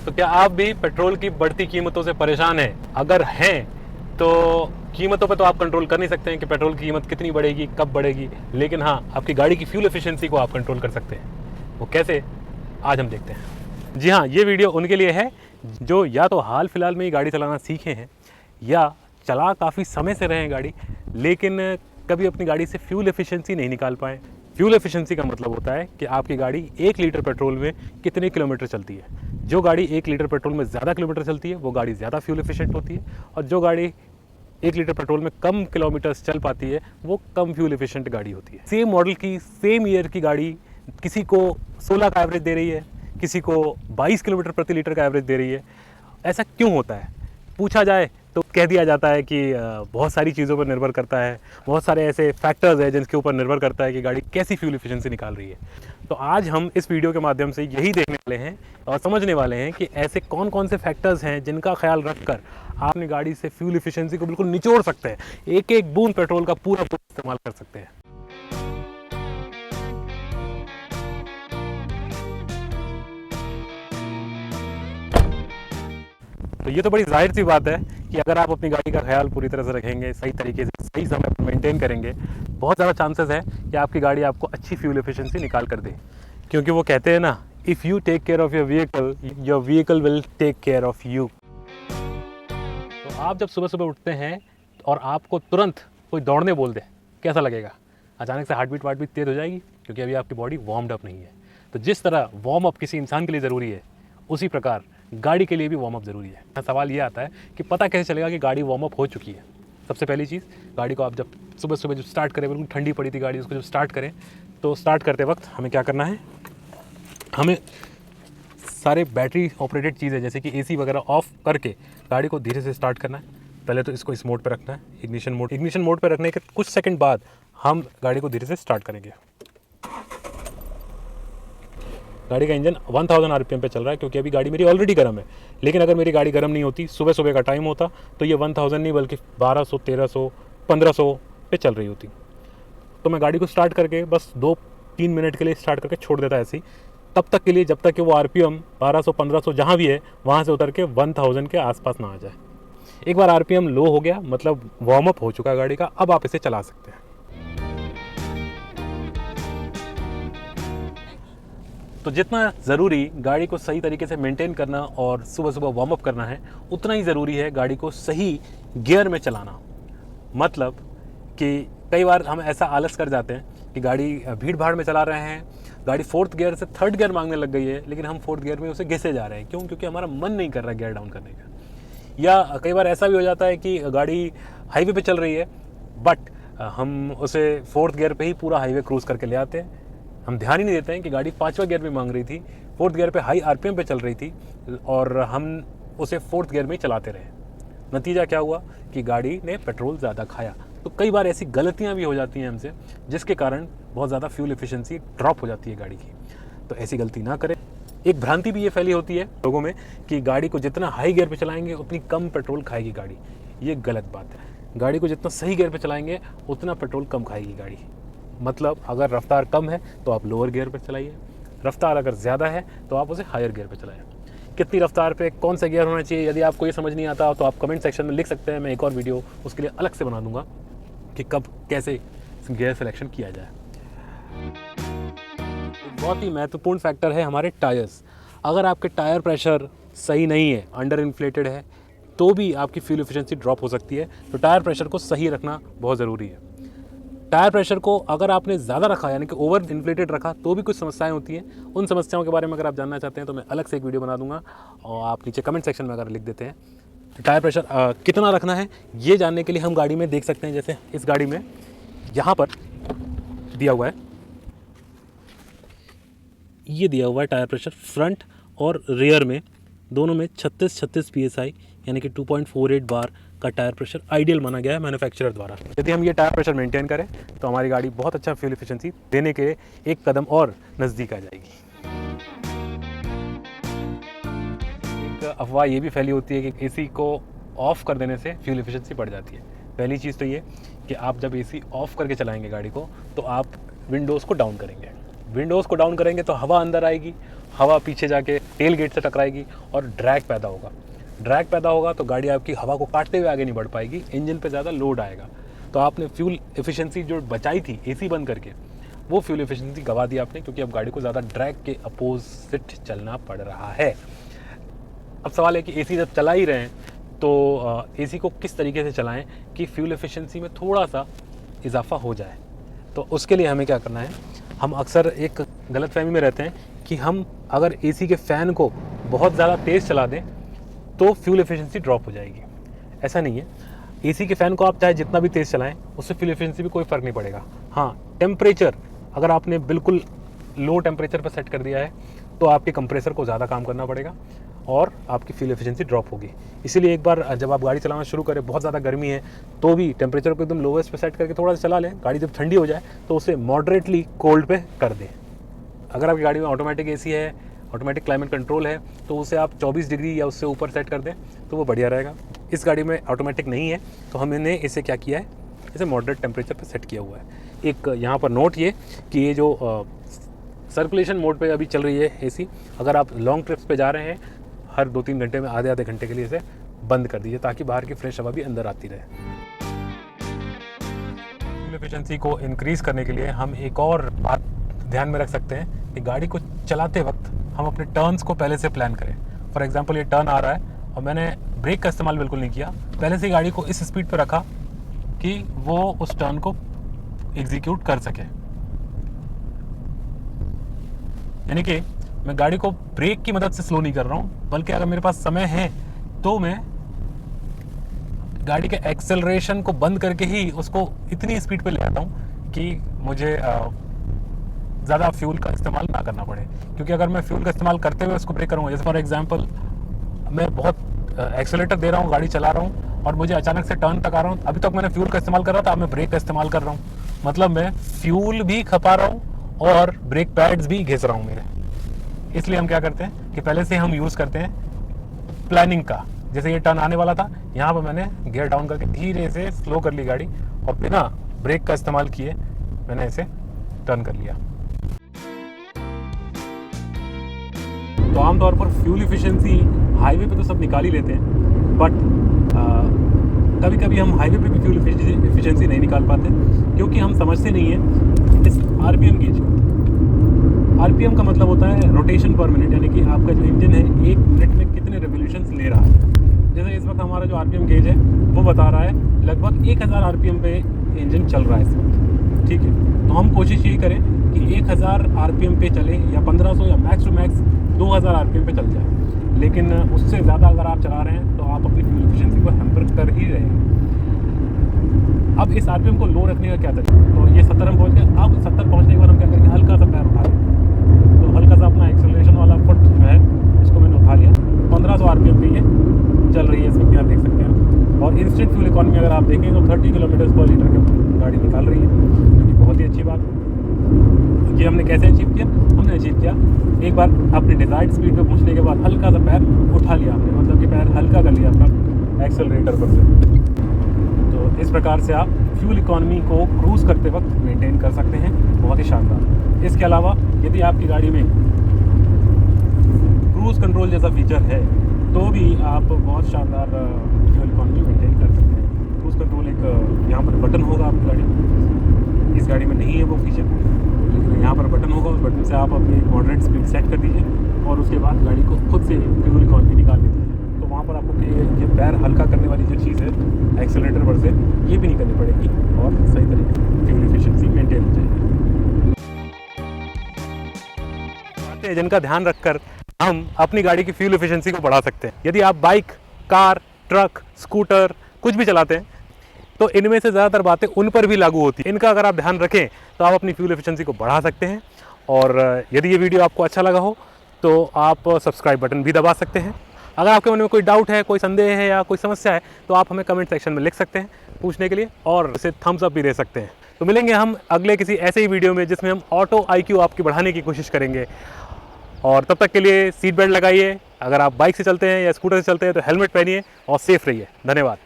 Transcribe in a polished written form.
तो क्या आप भी पेट्रोल की बढ़ती कीमतों से परेशान हैं? अगर हैं तो कीमतों पे तो आप कंट्रोल कर नहीं सकते हैं कि पेट्रोल की कीमत कितनी बढ़ेगी, कब बढ़ेगी, लेकिन हाँ, आपकी गाड़ी की फ्यूल एफिशिएंसी को आप कंट्रोल कर सकते हैं। वो कैसे, आज हम देखते हैं। जी हाँ, ये वीडियो उनके लिए है जो या तो हाल फिलहाल में ही गाड़ी चलाना सीखे हैं या चला काफ़ी समय से रहे हैं गाड़ी, लेकिन कभी अपनी गाड़ी से फ्यूल एफिशिएंसी नहीं निकाल पाए। फ्यूल एफिशिएंसी का मतलब होता है कि आपकी गाड़ी 1 लीटर पेट्रोल में कितने किलोमीटर चलती है। जो गाड़ी 1 लीटर पेट्रोल में ज़्यादा किलोमीटर चलती है वो गाड़ी ज़्यादा फ्यूल एफिशिएंट होती है, और जो गाड़ी 1 लीटर पेट्रोल में कम किलोमीटर्स चल पाती है वो कम फ्यूल एफिशिएंट गाड़ी होती है। सेम मॉडल की सेम ईयर की गाड़ी किसी को 16 का एवरेज दे रही है, किसी को 22 किलोमीटर प्रति लीटर का एवरेज दे रही है। ऐसा क्यों होता है? पूछा जाए तो कह दिया जाता है कि बहुत सारी चीज़ों पर निर्भर करता है, बहुत सारे ऐसे फैक्टर्स हैं जिनके ऊपर निर्भर करता है कि गाड़ी कैसी फ्यूल एफिशिएंसी निकाल रही है। तो आज हम इस वीडियो के माध्यम से यही देखने वाले हैं और समझने वाले हैं कि ऐसे कौन कौन से फैक्टर्स हैं जिनका ख्याल रखकर आप अपनी गाड़ी से फ्यूल एफिशिएंसी को बिल्कुल निचोड़ सकते हैं, एक एक बूंद पेट्रोल का पूरा इस्तेमाल कर सकते हैं। तो ये तो बड़ी जाहिर सी बात है कि अगर आप अपनी गाड़ी का ख्याल पूरी तरह से रखेंगे, सही तरीके से सही समय पर मेंटेन करेंगे, बहुत ज़्यादा चांसेस है कि आपकी गाड़ी आपको अच्छी फ्यूल एफिशिएंसी निकाल कर दे। क्योंकि वो कहते हैं ना, if you take care of your vehicle will take care of you. तो आप जब सुबह सुबह उठते हैं और आपको तुरंत कोई दौड़ने बोल दे, कैसा लगेगा? अचानक से हार्ट बीट तेज़ हो जाएगी, क्योंकि अभी आपकी बॉडी वार्म्ड अप नहीं है। तो जिस तरह वार्म अप किसी इंसान के लिए ज़रूरी है, उसी प्रकार गाड़ी के लिए भी वार्म अप ज़रूरी है। सवाल ये आता है कि पता कैसे चलेगा कि गाड़ी वार्म अप हो चुकी है? सबसे पहली चीज़, गाड़ी को आप जब सुबह सुबह जब स्टार्ट करें, बिल्कुल ठंडी पड़ी थी गाड़ी, उसको जब स्टार्ट करें तो स्टार्ट करते वक्त हमें क्या करना है, हमें सारे बैटरी ऑपरेटेड चीज़ें जैसे कि एसी वगैरह ऑफ करके गाड़ी को धीरे से स्टार्ट करना है। पहले तो इसको इस मोड पे रखना है, इग्निशन मोड पे रखने के कुछ सेकंड बाद हम गाड़ी को धीरे से स्टार्ट करेंगे। गाड़ी का इंजन 1000 आरपीएम पे चल रहा है, क्योंकि अभी गाड़ी मेरी ऑलरेडी गर्म है। लेकिन अगर मेरी गाड़ी गर्म नहीं होती, सुबह सुबह का टाइम होता, तो ये 1000 नहीं बल्कि 1200, 1300, 1500 पे चल रही होती। तो मैं गाड़ी को स्टार्ट करके बस 2-3 मिनट के लिए स्टार्ट करके छोड़ देता ऐसे ही, तब तक के लिए जब तक कि वो आरपीएम 1200, 1500 जहाँ भी है वहाँ से उतर के 1000 के आसपास ना आ जाए। एक बार आरपीएम लो हो गया मतलब वार्म अप हो चुका है गाड़ी का, अब आप इसे चला सकते हैं। तो जितना ज़रूरी गाड़ी को सही तरीके से मेंटेन करना और सुबह सुबह वार्म अप करना है, उतना ही ज़रूरी है गाड़ी को सही गियर में चलाना। मतलब कि कई बार हम ऐसा आलस कर जाते हैं कि गाड़ी भीड़ भाड़ में चला रहे हैं, गाड़ी 4th गियर से 3rd गियर मांगने लग गई है, लेकिन हम 4th गियर में उसे घिसे जा रहे हैं। क्यों? क्योंकि हमारा मन नहीं कर रहा गियर डाउन करने का। या कई बार ऐसा भी हो जाता है कि गाड़ी हाईवे पे चल रही है, बट हम उसे 4th गियर पे ही पूरा हाईवे क्रूज़ करके ले आते हैं। हम ध्यान ही नहीं देते हैं कि गाड़ी 5वां गियर में मांग रही थी, 4th गियर पे हाई आरपीएम पे चल रही थी, और हम उसे 4th गियर में ही चलाते रहे। नतीजा क्या हुआ कि गाड़ी ने पेट्रोल ज़्यादा खाया। तो कई बार ऐसी गलतियाँ भी हो जाती हैं हमसे, जिसके कारण बहुत ज़्यादा फ्यूल एफिशिएंसी ड्रॉप हो जाती है गाड़ी की। तो ऐसी गलती ना करें। एक भ्रांति भी ये फैली होती है लोगों में कि गाड़ी को जितना हाई गियर पे चलाएंगे उतनी कम पेट्रोल खाएगी गाड़ी। ये गलत बात है। गाड़ी को जितना सही गियर पे चलाएंगे उतना पेट्रोल कम खाएगी गाड़ी। मतलब अगर रफ्तार कम है तो आप लोअर गियर पर चलाइए, रफ्तार अगर ज़्यादा है तो आप उसे हायर गियर पर चलाएं। कितनी रफ्तार पे कौन सा गियर होना चाहिए, यदि आपको ये समझ नहीं आता तो आप कमेंट सेक्शन में लिख सकते हैं। मैं एक और वीडियो उसके लिए अलग से बना दूंगा कि कब कैसे गियर सिलेक्शन किया जाए। एक बहुत ही महत्वपूर्ण फैक्टर है हमारे टायर्स। अगर आपके टायर प्रेशर सही नहीं है, अंडर इन्फ्लेटेड है, तो भी आपकी फ्यूल एफिशिएंसी ड्रॉप हो सकती है। तो टायर प्रेशर को सही रखना बहुत ज़रूरी है। टायर प्रेशर को अगर आपने ज़्यादा रखा, यानी कि ओवर इन्फ्लेटेड रखा, तो भी कुछ समस्याएं होती हैं। उन समस्याओं के बारे में अगर आप जानना चाहते हैं तो मैं अलग से एक वीडियो बना दूंगा, और आप नीचे कमेंट सेक्शन में अगर लिख देते हैं। टायर प्रेशर कितना रखना है ये जानने के लिए हम गाड़ी में देख सकते हैं। जैसे इस गाड़ी में यहाँ पर दिया हुआ है, ये दिया हुआ है टायर प्रेशर फ्रंट और रियर में दोनों में 36 PSI यानी कि 2.48 बार का टायर प्रेशर आइडियल माना गया है मैन्युफैक्चरर द्वारा। यदि हम ये टायर प्रेशर मेंटेन करें तो हमारी गाड़ी बहुत अच्छा फ्यूल एफिशिएंसी देने के एक कदम और नज़दीक आ जाएगी। एक अफवाह ये भी फैली होती है कि एसी को ऑफ़ कर देने से फ्यूल एफिशिएंसी बढ़ जाती है। पहली चीज़ तो ये कि आप जब एसी ऑफ़ करके चलाएंगे गाड़ी को, तो आप विंडोज़ को डाउन करेंगे। विंडोज़ को डाउन करेंगे तो हवा अंदर आएगी, हवा पीछे जाके टेल गेट से टकराएगी और ड्रैग पैदा होगा। ड्रैग पैदा होगा तो गाड़ी आपकी हवा को काटते हुए आगे नहीं बढ़ पाएगी, इंजन पे ज़्यादा लोड आएगा। तो आपने फ्यूल एफिशिएंसी जो बचाई थी एसी बंद करके, वो फ्यूल एफिशिएंसी गवा दी आपने, क्योंकि अब गाड़ी को ज़्यादा ड्रैग के अपोजिट चलना पड़ रहा है। अब सवाल है कि एसी जब चला ही रहे हैं तो एसी को किस तरीके से चलाएं कि फ्यूल एफिशिएंसी में थोड़ा सा इजाफा हो जाए। तो उसके लिए हमें क्या करना है, हम अक्सर एक गलतफहमी में रहते हैं कि हम अगर एसी के फ़ैन को बहुत ज़्यादा तेज़ चला दें तो फ्यूल एफिशिएंसी ड्रॉप हो जाएगी। ऐसा नहीं है, एसी के फ़ैन को आप चाहे जितना भी तेज़ चलाएं उससे फ्यूल एफिशिएंसी भी कोई फ़र्क नहीं पड़ेगा। हाँ, टेम्परेचर अगर आपने बिल्कुल लो टेम्परेचर पर सेट कर दिया है तो आपके कंप्रेसर को ज़्यादा काम करना पड़ेगा और आपकी फ्यूल एफिशिएंसी ड्रॉप होगी। इसीलिए एक बार जब आप गाड़ी चलाना शुरू करें, बहुत ज़्यादा गर्मी है तो भी टेम्परेचर को एकदम लोवेस्ट पे सेट करके थोड़ा सा चला लें। गाड़ी जब ठंडी हो जाए तो उसे मॉडरेटली कोल्ड पे कर दें। अगर आपकी गाड़ी में ऑटोमेटिक एसी है, ऑटोमेटिक क्लाइमेट कंट्रोल है, तो उसे आप 24 डिग्री या उससे ऊपर सेट कर दें तो वो बढ़िया रहेगा। इस गाड़ी में ऑटोमेटिक नहीं है तो हमने इसे क्या किया है, इसे मॉडरेट टेम्परेचर पर सेट किया हुआ है। एक यहाँ पर नोट ये कि ये जो सर्कुलेशन मोड पे अभी चल रही है एसी, अगर आप लॉन्ग ट्रिप्स पे जा रहे हैं हर 2-3 घंटे में आधे घंटे के लिए इसे बंद कर दीजिए ताकि बाहर की फ्रेश हवा भी अंदर आती रहे। फ्यूल एफिशिएंसी को इंक्रीज़ करने के लिए हम एक और बात ध्यान में रख सकते हैं कि गाड़ी को चलाते वक्त हम अपने टर्न्स को पहले से प्लान करें। फॉर एग्जांपल ये टर्न आ रहा है और मैंने ब्रेक का इस्तेमाल बिल्कुल नहीं किया, पहले से गाड़ी को इस स्पीड पर रखा कि वो उस टर्न को एग्जीक्यूट कर सके। यानी कि मैं गाड़ी को ब्रेक की मदद से स्लो नहीं कर रहा हूँ, बल्कि अगर मेरे पास समय है तो मैं गाड़ी के एक्सेलरेशन को बंद करके ही उसको इतनी स्पीड पे ले आता हूँ कि मुझे ज़्यादा फ्यूल का इस्तेमाल ना करना पड़े। क्योंकि अगर मैं फ्यूल का इस्तेमाल करते हुए उसको ब्रेक करूँगा, जैसे फॉर एग्जांपल मैं बहुत एक्सेलेरेटर दे रहा हूँ, गाड़ी चला रहा हूँ और मुझे अचानक से टर्न तक आ रहा हूँ, अभी तक मैंने फ्यूल का इस्तेमाल कर रहा था, अब मैं ब्रेक का इस्तेमाल कर रहा हूँ, मतलब मैं फ्यूल भी खपा रहा हूँ और ब्रेक पैड्स भी घिस रहा हूँ मेरे। इसलिए हम क्या करते हैं कि पहले से हम यूज़ करते हैं प्लानिंग का। जैसे ये टर्न आने वाला था, यहाँ पर मैंने गियर डाउन करके धीरे से स्लो कर ली गाड़ी और बिना ब्रेक का इस्तेमाल किए मैंने इसे टर्न कर लिया। तो आमतौर पर फ्यूल इफिशिएंसी हाईवे पे तो सब निकाल ही लेते हैं, बट कभी कभी हम हाईवे पे भी फ्यूल इफिशिएंसी नहीं निकाल पाते क्योंकि हम समझते नहीं हैं इस आरपीएम गेज को। आरपीएम का मतलब होता है रोटेशन पर मिनट, यानी कि आपका जो इंजन है 1 मिनट में कितने रिवोल्यूशंस ले रहा है। जैसे इस वक्त हमारा जो आरपीएम गेज है वो बता रहा है लगभग 1000 आरपीएम पे इंजन चल रहा है इस वक्त। ठीक है, तो हम कोशिश यही करें कि 1000 आरपीएम पे चले या 1500 या मैक्स टू मैक्स 2000 आरपीएम पे चल जाए। लेकिन उससे ज़्यादा अगर आप चला रहे हैं तो आप अपनी फ्यूल एफिशिएंसी को हैम्पर कर ही रहे हैं। अब इस आरपीएम को लो रखने का क्या तरीका, तो ये 70 हम पहुँच गए। अब 70 पहुँचने के बाद हम क्या करेंगे, हल्का सा पैर उठा लें। तो हल्का सा अपना एक्सेलरेशन वाला फुट जो है इसको मैंने उठा लिया। 1500 आरपीएम पे ये चल रही है, इस वक्त आप देख सकते हैं। और इंस्टेंट फ्यूल इकॉनमी अगर आप देखें तो 30 किलोमीटर पर लीटर की गाड़ी निकाल रही है, जो कि बहुत ही अच्छी बात है। ये हमने कैसे अचीव किया, हमने अचीव किया एक बार अपनी डिजायर्ड स्पीड पे पहुंचने के बाद हल्का सा पैर उठा लिया आपने, मतलब कि पैर हल्का कर लिया अपना एक्सेलरेटर पर से। तो इस प्रकार से आप फ्यूल इकॉनमी को क्रूज़ करते वक्त मेंटेन कर सकते हैं, बहुत ही शानदार। इसके अलावा यदि आपकी गाड़ी में क्रूज़ कंट्रोल जैसा फीचर है तो भी आप बहुत शानदार फ्यूल इकॉनमी मेंटेन कर सकते हैं। क्रूज़ कंट्रोल एक यहाँ पर बटन होगा आपकी गाड़ी, इस गाड़ी में नहीं है वो फीचर, लेकिन यहाँ पर बटन होगा। उस बटन से आप अपनी मॉडरेट स्पीड सेट कर दीजिए और उसके बाद गाड़ी को खुद से फ्यूल इकॉनमी निकाल दीजिए। तो वहाँ पर आपको ये पैर हल्का करने वाली जो चीज़ है एक्सेलरेटर पर से, ये भी नहीं करनी पड़ेगी और सही तरीके से फ्यूल एफिशिएंसी मेंटेन हो जाएगी। जिनका ध्यान रखकर हम अपनी गाड़ी की फ्यूल एफिशिएंसी को बढ़ा सकते हैं। यदि आप बाइक, कार, ट्रक, स्कूटर कुछ भी चलाते हैं तो इनमें से ज़्यादातर बातें उन पर भी लागू होती हैं। इनका अगर आप ध्यान रखें तो आप अपनी फ्यूल एफिशिएंसी को बढ़ा सकते हैं। और यदि ये वीडियो आपको अच्छा लगा हो तो आप सब्सक्राइब बटन भी दबा सकते हैं। अगर आपके मन में कोई डाउट है, कोई संदेह है या कोई समस्या है तो आप हमें कमेंट सेक्शन में लिख सकते हैं पूछने के लिए, और इसे थम्स अप भी दे सकते हैं। तो मिलेंगे हम अगले किसी ऐसे ही वीडियो में जिसमें हम ऑटो IQ आपकी बढ़ाने की कोशिश करेंगे। और तब तक के लिए सीट बेल्ट लगाइए, अगर आप बाइक से चलते हैं या स्कूटर से चलते हैं तो हेलमेट पहनिए और सेफ रहिए। धन्यवाद।